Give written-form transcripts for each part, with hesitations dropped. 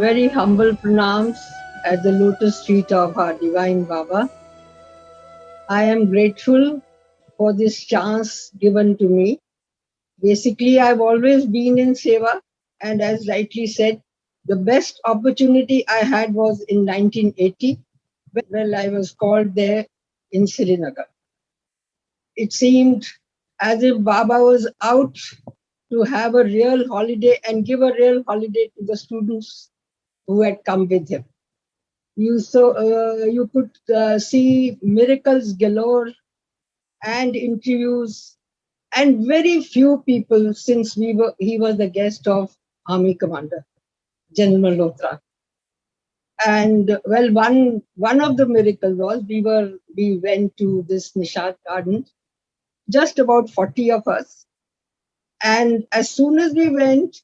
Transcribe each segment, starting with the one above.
Very humble pranams at the lotus feet of our divine Baba. I am grateful for this chance given to me. Basically, I've always been in Seva, and as rightly said, the best opportunity I had was in 1980 when I was called there in Srinagar. It seemed as if Baba was out to have a real holiday and give a real holiday to the students who had come with him. You could see miracles galore and interviews, and very few people, since he was the guest of Army Commander General Malhotra. And well, one of the miracles was we went to this Nishad garden, just about 40 of us, and as soon as we went,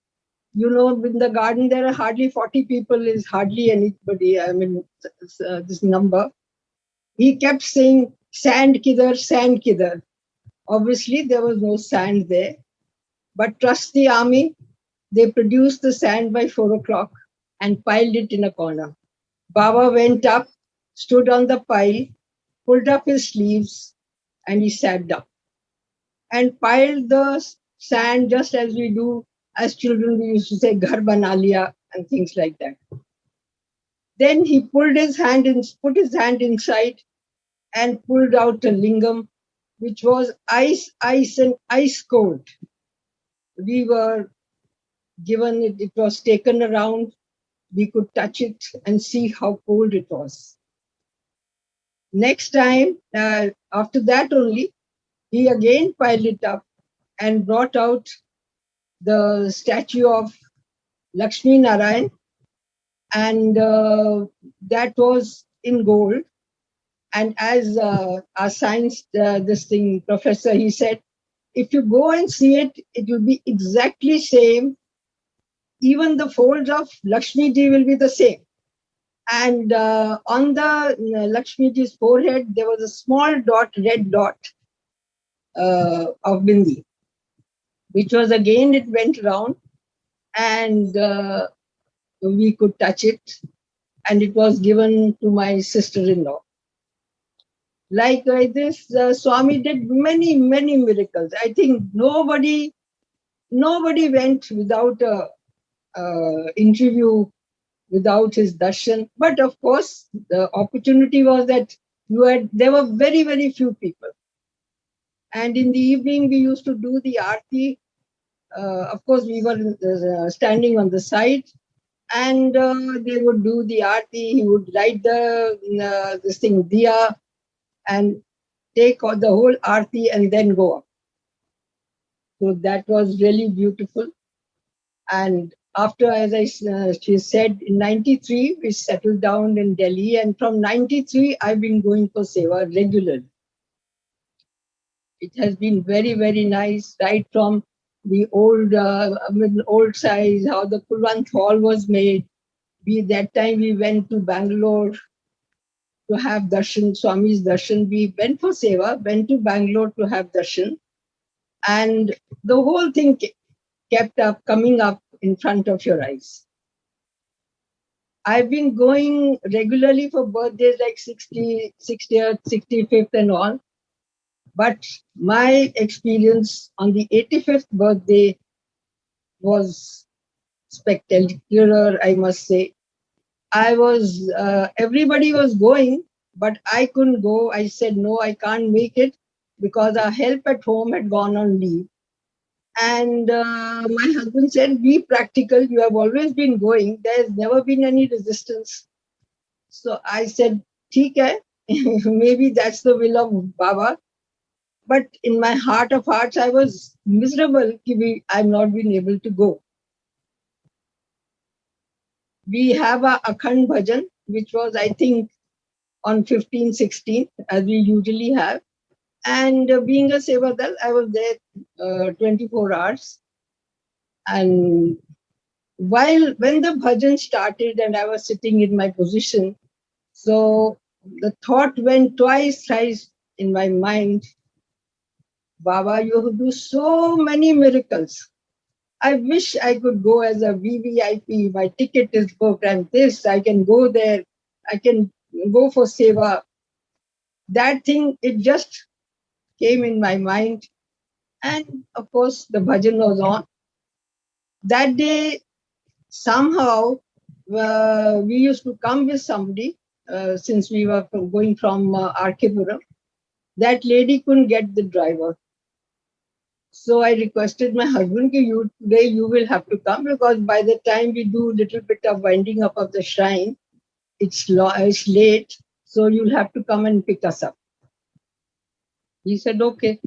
in the garden there are hardly 40 people, is hardly anybody. I mean, this number. He kept saying, sand kidhar, sand kidhar. Obviously, there was no sand there. But trust the army, they produced the sand by 4 o'clock and piled it in a corner. Baba went up, stood on the pile, pulled up his sleeves, and he sat down and piled the sand just as we do as children. We used to say, Ghar bana liya, and things like that. Then he put his hand inside and pulled out a lingam, which was ice, and ice cold. We were given it, it was taken around, we could touch it and see how cold it was. Next time, after that only, he again piled it up and brought out the statue of Lakshmi Narayan, and that was in gold. And as our science, this thing professor, he said, if you go and see it, it will be exactly same. Even the folds of Lakshmi ji will be the same. And on the Lakshmi ji's forehead, there was a small dot, red dot of bindi, which was again, it went round, and we could touch it. And it was given to my sister-in-law. Like this, Swami did many, many miracles. I think nobody went without a interview, without his darshan. But of course, the opportunity was that there were very, very few people. And in the evening, we used to do the aarti. Of course, we were standing on the side, and they would do the aarti. He would light this thing, diya, and take the whole aarti and then go up. So that was really beautiful. And after, as she said, in 93, we settled down in Delhi. And from 93, I've been going for Seva regularly. It has been very, very nice, right from the old size, how the Kulwant Hall was made. That time we went to Bangalore to have darshan, Swami's darshan. We went for Seva, went to Bangalore to have darshan. And the whole thing kept coming up in front of your eyes. I've been going regularly for birthdays like 60th, 65th and all. But my experience on the 85th birthday was spectacular, I must say. Everybody was going, but I couldn't go. I said, no, I can't make it because our help at home had gone on leave. And my husband said, be practical. You have always been going. There's never been any resistance. So I said, theek hai, maybe that's the will of Baba. But in my heart of hearts, I was miserable that I've not been able to go. We have a Akhand Bhajan, which was, I think, on 15, 16, as we usually have. And being a Sevadal, I was there 24 hours. And when the bhajan started and I was sitting in my position, so the thought went twice, thrice in my mind, Baba, you do so many miracles. I wish I could go as a VVIP. My ticket is booked and this, I can go there. I can go for seva. That thing, it just came in my mind. And of course, the bhajan was on. That day, somehow, we used to come with somebody since we were going from RK. That lady couldn't get the driver. So I requested my husband, today you will have to come because by the time we do little bit of winding up of the shrine, it's late. So you'll have to come and pick us up. He said, okay.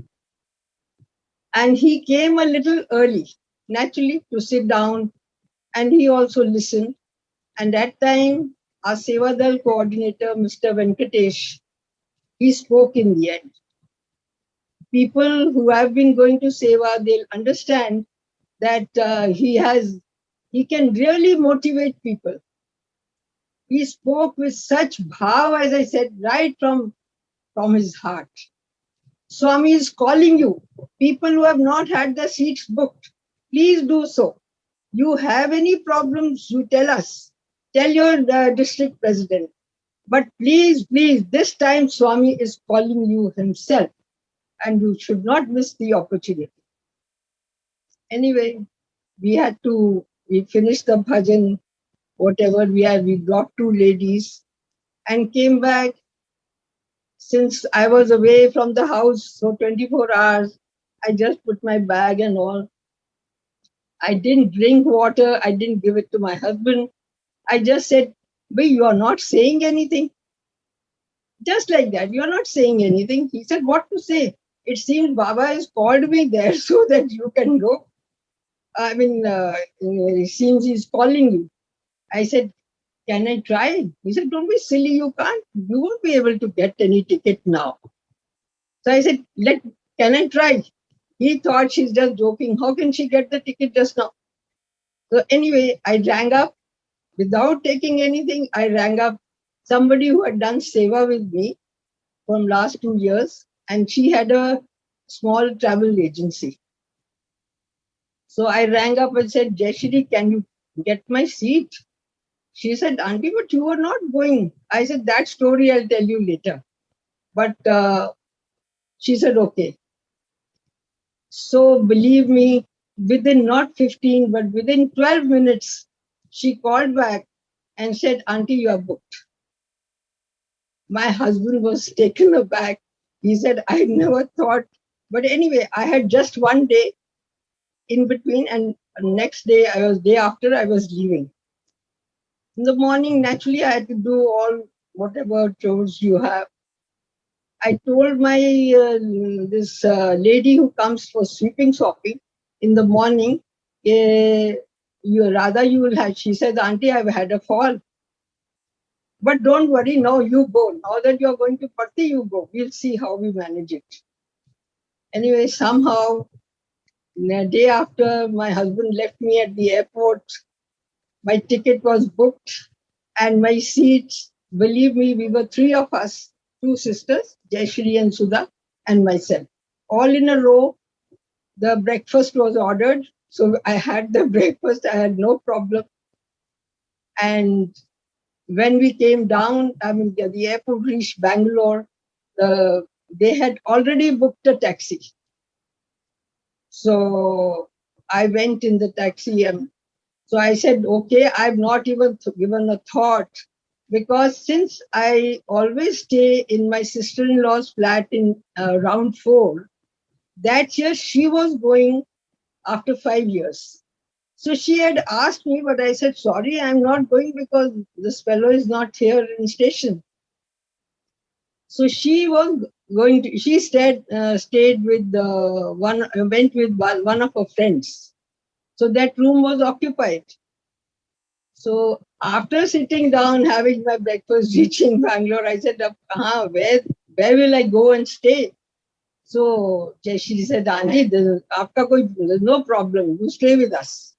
And he came a little early, naturally, to sit down. And he also listened. And that time, our Sevadal coordinator, Mr. Venkatesh, he spoke in the end. People who have been going to Seva, they'll understand that he can really motivate people. He spoke with such bhav, as I said, right from his heart. Swami is calling you. People who have not had the seats booked, please do so. You have any problems, you tell us. Tell your district president. But please, please, this time Swami is calling you himself and you should not miss the opportunity. Anyway, we finished the bhajan, whatever we brought two ladies and came back. Since I was away from the house, so 24 hours, I just put my bag and all. I didn't drink water. I didn't give it to my husband. I just said, "Bhai, you are not saying anything." Just like that, you are not saying anything. He said, "What to say? It seems Baba has called me there so that you can go. I mean, it seems he's calling you." I said, "Can I try?" He said, "Don't be silly. You can't. You won't be able to get any ticket now." So I said, "Can I try?" He thought she's just joking. How can she get the ticket just now? So anyway, I rang up without taking anything. I rang up somebody who had done seva with me from last 2 years, and she had a small travel agency. So I rang up and said, "Jayashri, can you get my seat?" She said, "Auntie, but you are not going." I said, "That story I'll tell you later." But she said, "Okay." So believe me, within not 15, but within 12 minutes, she called back and said, "Auntie, you are booked." My husband was taken aback. He said, "I never thought." But anyway, I had just one day in between, and next day, day after, I was leaving. In the morning, naturally, I had to do all whatever chores you have. I told my this lady who comes for sweeping shopping in the morning, you will have. She said, "Auntie, I've had a fall, but don't worry. Now you go. Now that you're going to Parthi, you go. We'll see how we manage it." Anyway, somehow, the day after, my husband left me at the airport. My ticket was booked, and my seats. Believe me, we were three of us, two sisters, Jayashri and Sudha, and myself, all in a row. The breakfast was ordered, so I had the breakfast. I had no problem. And when we came down, I mean, the airport reached Bangalore. They had already booked a taxi. So I went in the taxi, and so I said, "Okay, I've not even given a thought." Because since I always stay in my sister-in-law's flat in round 4, that year she was going after 5 years. So she had asked me, but I said, "Sorry, I'm not going because this fellow is not here in station." So she was going to, she stayed with went with one of her friends. So that room was occupied. So after sitting down, having my breakfast, reaching Bangalore, I said, where will I go and stay? So she said, "Auntie, there's no problem. You stay with us."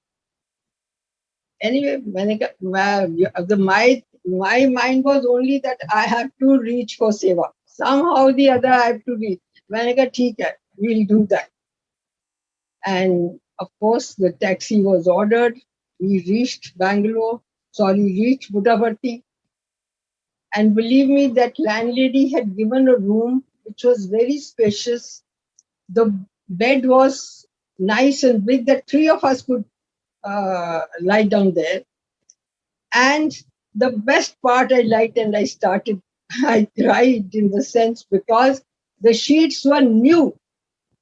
Anyway, my mind was only that I have to reach for seva. Somehow the other I have to reach. मैंने कहा ठीक है, we'll do that. And Of course, the taxi was ordered. We reached Bangalore, sorry, reached Buddhaparthi. And believe me, that landlady had given a room which was very spacious. The bed was nice and big that three of us could lie down there. And the best part I liked, and I cried in the sense because the sheets were new,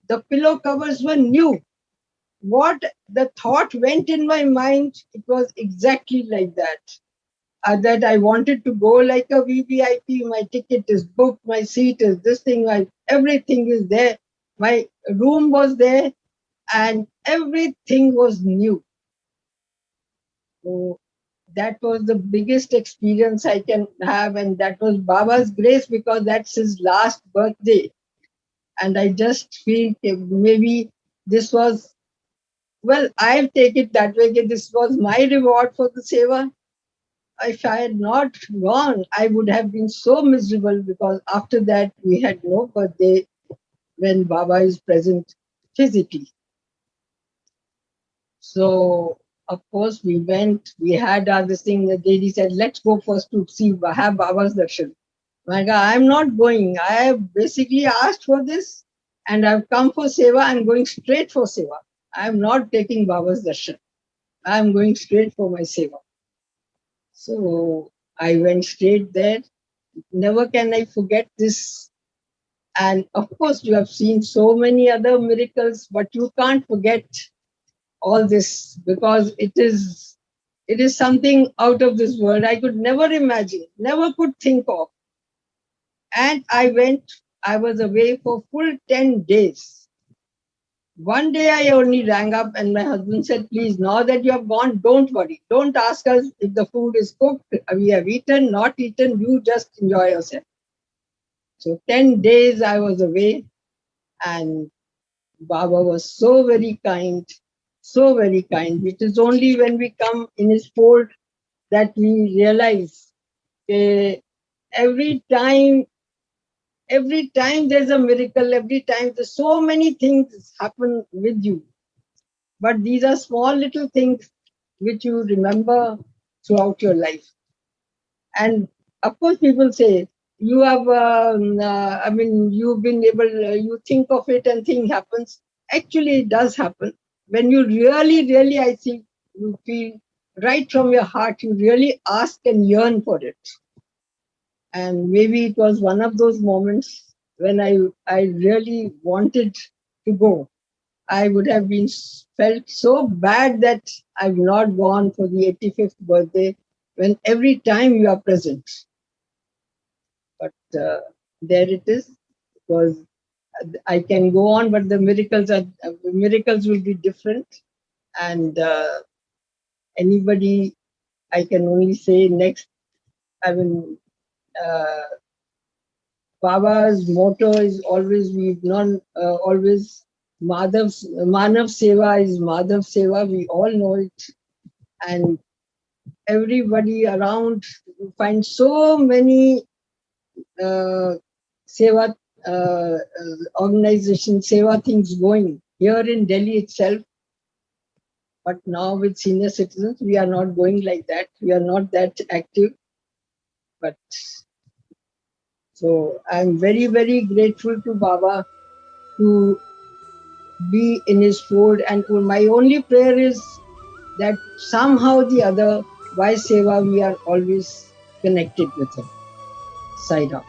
the pillow covers were new. What the thought went in my mind, it was exactly like that. That I wanted to go like a VVIP. My ticket is booked, my seat is this thing, everything is there. My room was there, and everything was new. So that was the biggest experience I can have, and that was Baba's grace because that's his last birthday. And I just feel maybe this was, well, I'll take it that way. This was my reward for the seva. If I had not gone, I would have been so miserable because after that we had no birthday when Baba is present physically. So, of course, we went, we had this thing. The lady said, let's go first to see, have Baba's darshan. I'm not going. I have basically asked for this and I've come for seva. I'm going straight for seva. I'm not taking Baba's darshan. I'm going straight for my seva. So I went straight there. Never can I forget this. And of course, you have seen so many other miracles, but you can't forget all this because it is something out of this world. I could never imagine, never could think of. And I was away for full 10 days. One day I only rang up and my husband said, please, now that you have gone, don't worry. Don't ask us if the food is cooked. We have eaten, not eaten. You just enjoy yourself. So 10 days I was away and Baba was so very kind, so very kind. It is only when we come in his fold that we realize every time there's a miracle, every time there's so many things happen with you. But these are small little things which you remember throughout your life. And of course, people say, you have, you've been able, you think of it and thing happens. Actually, it does happen. When you really, really, I think, you feel right from your heart, you really ask and yearn for it. And maybe it was one of those moments when I really wanted to go. I would have been felt so bad that I've not gone for the 85th birthday when every time you are present. But there it is, because I can go on, but the miracles will be different. And anybody, I can only say next, I mean, Baba's motto is always, we've not always, Manav Seva is Madhav Seva, we all know it. And everybody around, you find so many Seva organizations, Seva things going here in Delhi itself. But now with senior citizens, we are not going like that. We are not that active. But so I'm very, very grateful to Baba to be in his fold. And my only prayer is that somehow the other, by Seva, we are always connected with him. Sai Ram.